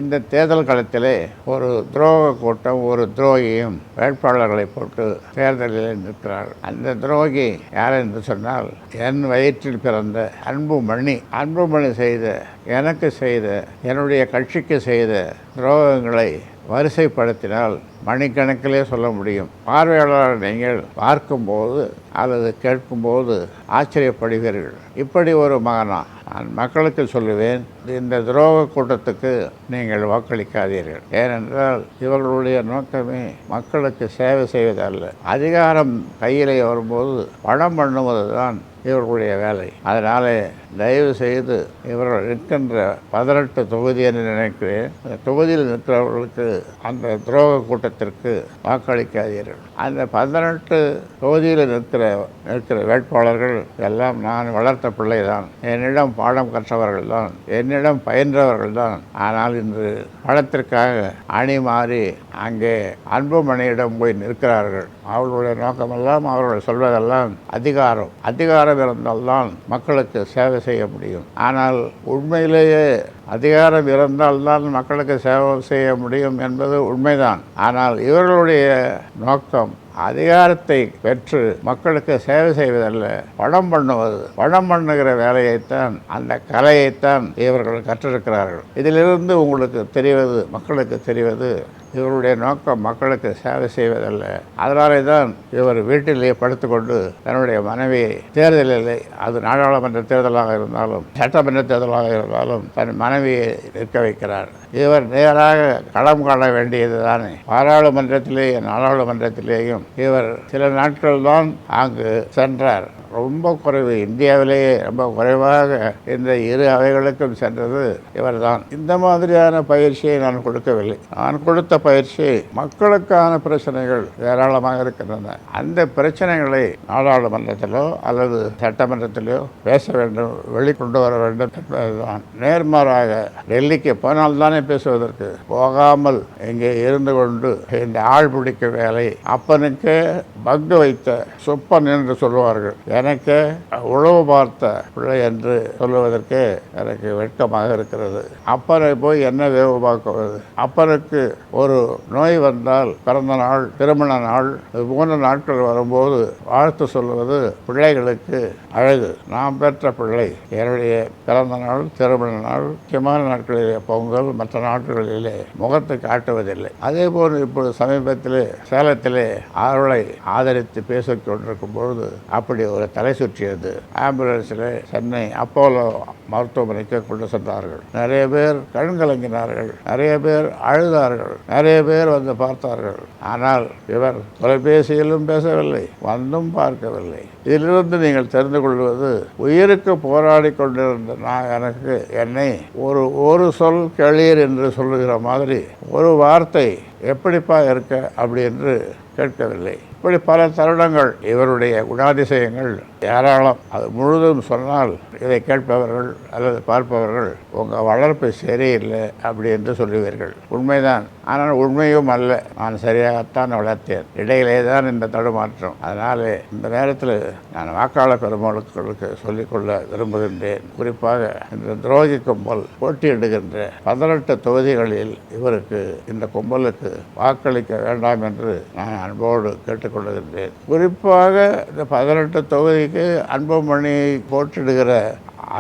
இந்த தேர்தல் களத்திலே ஒரு துரோக கூட்டம் ஒரு துரோகியும் வேட்பாளர்களை போட்டு தேர்தலில் நிற்கிறார்கள். அந்த துரோகி யார் என்று சொன்னால், என் வயிற்றில் பிறந்த அன்புமணி செய்த, எனக்கு செய்த, என்னுடைய கட்சிக்கு செய்த துரோகங்களை வரிசைப்படுத்தினால் மணிக்கணக்கிலே சொல்ல முடியும். பார்வையாளர் நீங்கள் பார்க்கும்போது அல்லது கேட்கும்போது ஆச்சரியப்படுவீர்கள். இப்படி ஒரு மகனா? நான் மக்களுக்கு சொல்லுவேன், இந்த துரோக கூட்டத்துக்கு நீங்கள் வாக்களிக்காதீர்கள். ஏனென்றால் இவர்களுடைய நோக்கமே மக்களுக்கு சேவை செய்வதல்ல. அதிகாரம் கையிலே வரும்போது பணம் பண்ணுவது தான் இவர்களுடைய வேலை. அதனாலே தயவு செய்து இவர்கள் நிற்கின்ற 18 தொகுதி என்று நினைக்கிறேன், அந்த தொகுதியில் நிற்கிறவர்களுக்கு அந்த துரோக கூட்டத்திற்கு வாக்களிக்காதீர்கள். அந்த 18 தொகுதியில் நிற்கிற வேட்பாளர்கள் எல்லாம் நான் வளர்த்த பிள்ளை தான், என்னிடம் பாடம் கற்றவர்கள் தான், என்னிடம் பயின்றவர்கள் தான். ஆனால் இன்று பணத்திற்காக அணி மாறி அங்கே அன்புமணியிடம் போய் நிற்கிறார்கள். அவர்களுடைய நோக்கமெல்லாம், அவர்கள் சொல்வதெல்லாம் அதிகாரம் இருந்தால்தான் மக்களுக்கு சேவை செய்ய முடியும். ஆனால் உண்மையிலேயே அதிகாரம் இருந்தால்தான் மக்களுக்கு சேவை செய்ய முடியும் என்பது உண்மைதான். ஆனால் இவர்களுடைய நோக்கம் அதிகாரத்தை பெற்று மக்களுக்கு சேவை செய்வதல்ல, பணம் பண்ணுகிற வேலையைத்தான், அந்த கலையைத்தான் இவர்கள் கற்றிருக்கிறார்கள். இதிலிருந்து மக்களுக்கு தெரிவது இவருடைய நோக்கம் மக்களுக்கு சேவை செய்வதல்ல. அதனாலே தான் இவர் வீட்டிலேயே படுத்துக்கொண்டு தன்னுடைய மனைவியை தேர்தலில், அது நாடாளுமன்ற தேர்தலாக இருந்தாலும் சட்டமன்ற தேர்தலாக இருந்தாலும் தன் மனைவியை நிற்க வைக்கிறார். இவர் நேராக களம் காண வேண்டியது தானே. பாராளுமன்றத்திலேயும் நாடாளுமன்றத்திலேயும் இவர் சில நாட்கள் தான் அங்கு சென்றார். ரொம்ப குறைவு, இந்தியாவிலேயே ரொம்ப குறைவாக இந்த இரு அவைகளுக்கும் சென்றது இவர்தான். இந்த மாதிரியான பயிற்சியை நான் கொடுக்கவில்லை. நான் கொடுத்த பயிற்சி மக்களுக்கான பிரச்சனைகள் ஏராளமாக இருக்கின்றன. அந்த பிரச்சனைகளை நாடாளுமன்றத்திலோ அல்லது சட்டமன்றத்திலோ பேச வேண்டும், வெளிக்கொண்டு வர வேண்டும் என்பதுதான். நேர்மாறாக டெல்லிக்கு போனால்தானே பேசுவதற்கு, போகாமல் இங்கே இருந்து கொண்டு இந்த ஆள் பிடிக்க வேலை, அப்பனுக்கு பங்கு வைத்த சுப்பன் என்று சொல்லுவார்கள். எனக்கு உழவு பார்த்த பிள்ளை என்று சொல்லுவதற்கு எனக்கு வெட்கமாக இருக்கிறது. அப்பனை போய் என்ன வேவு பார்க்குவது? அப்பனுக்கு ஒரு நோய் வந்தால், பிறந்த நாள், திருமண நாள், 3 நாட்கள் வரும்போது வாழ்த்து சொல்லுவது பிள்ளைகளுக்கு அழகு. நாம் பெற்ற பிள்ளை என்னுடைய பிறந்த நாள், திருமண நாள், முக்கியமான நாட்களிலே, பொங்கல், மற்ற நாட்களிலே முகத்தை காட்டுவதில்லை. அதே போல் இப்பொழுது சமீபத்திலே சேலத்திலே அவர்களை ஆதரித்து பேசிக் கொண்டிருக்கும் பொழுது அப்படி ஒரு தலை சுற்றியது. ஆம்புலன்ஸில் சென்னை அப்போலோ மருத்துவமனைக்கு கொண்டு சென்றார்கள். நிறைய பேர் கண் கலங்கினார்கள், நிறைய பேர் அழுதார்கள், நிறைய பேர் வந்து பார்த்தார்கள். ஆனால் இவர் தொலைபேசியிலும் பேசவில்லை, வந்தும் பார்க்கவில்லை. இதிலிருந்து நீங்கள் தெரிந்து கொள்வது, உயிருக்கு போராடி கொண்டிருந்த என்னை ஒரு சொல் கேளீர் என்று சொல்லுகிற மாதிரி ஒரு வார்த்தை எப்படிப்பா இருக்க அப்படி என்று கேட்கவில்லை. இப்படி பல தருணங்கள், இவருடைய குணாதிசயங்கள் ஏராளம். அது முழுதும் சொன்னால் இதை கேட்பவர்கள் அல்லது பார்ப்பவர்கள் உங்கள் வளர்ப்பு சரியில்லை அப்படி என்று சொல்லுவீர்கள். உண்மைதான். ஆனால் உண்மையும் அல்ல. நான் சரியாகத்தான் வளர்த்தேன். இடையிலே தான் இந்த தடுமாற்றம். அதனால் இந்த நேரத்தில் நான் வாக்காளர் பெருமக்களுக்கு சொல்லிக்கொள்ள விரும்புகின்றேன். குறிப்பாக இந்த துரோகி கும்பல் போட்டியிடுகின்ற 18 தொகுதிகளில் இந்த கும்பலுக்கு வாக்களிக்க வேண்டாம் என்று நான் அன்போடு கேட்டுக்கொள்ளுகின்றேன். குறிப்பாக இந்த 18 தொகுதிக்கு அன்புமணி போட்டியிடுகிற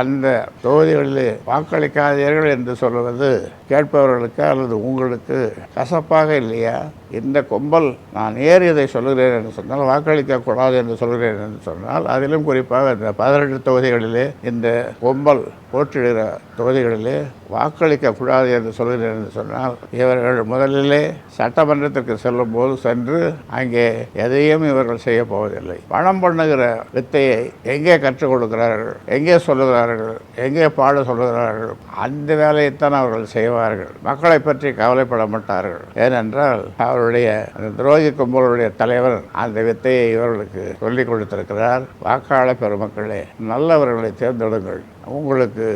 அந்த தொகுதிகளிலே வாக்களிக்காதீர்கள் என்று சொல்வது கேட்பவர்களுக்கு அல்லது உங்களுக்கு கசப்பாக இல்லையா? இந்த கும்பல், நான் இதை சொல்கிறேன் என்று சொன்னால், வாக்களிக்கக்கூடாது என்று சொல்கிறேன் என்று சொன்னால், அதிலும் குறிப்பாக இந்த 18 தொகுதிகளிலே இந்த கும்பல் போட்டியிடுகிற தொகுதிகளிலே வாக்களிக்கக்கூடாது என்று சொல்கிறேன் என்று சொன்னால், இவர்கள் முதலிலே சட்டமன்றத்திற்கு செல்லும் போது சென்று அங்கே எதையும் இவர்கள் செய்ய போவதில்லை. பணம் பண்ணுகிற வித்தையை எங்கே கற்றுக் கொடுக்கிறார்கள், எங்கே சொல்லுகிறார்கள், எங்கே பாட சொல்லுகிறார்கள், அந்த வேலையைத்தான் அவர்கள் செய்வார்கள். மக்களை பற்றி கவலைப்பட மாட்டார்கள். ஏனென்றால் அவருடைய அந்த துரோகி கும்பலுடைய தலைவர் அந்த வித்தையை இவர்களுக்கு சொல்லிக் கொடுத்திருக்கிறார். வாக்காளர் பெருமக்களே, நல்லவர்களை தேர்ந்தெடுங்கள், உங்களுக்கு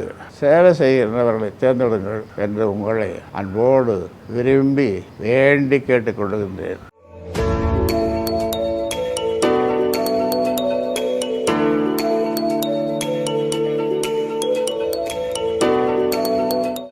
சேவை செய்கின்றவர்களை தேர்ந்தெடுங்கள் என்று உங்களை அன்போடு விரும்பி வேண்டி கேட்டுக்கொள்கின்றேன்.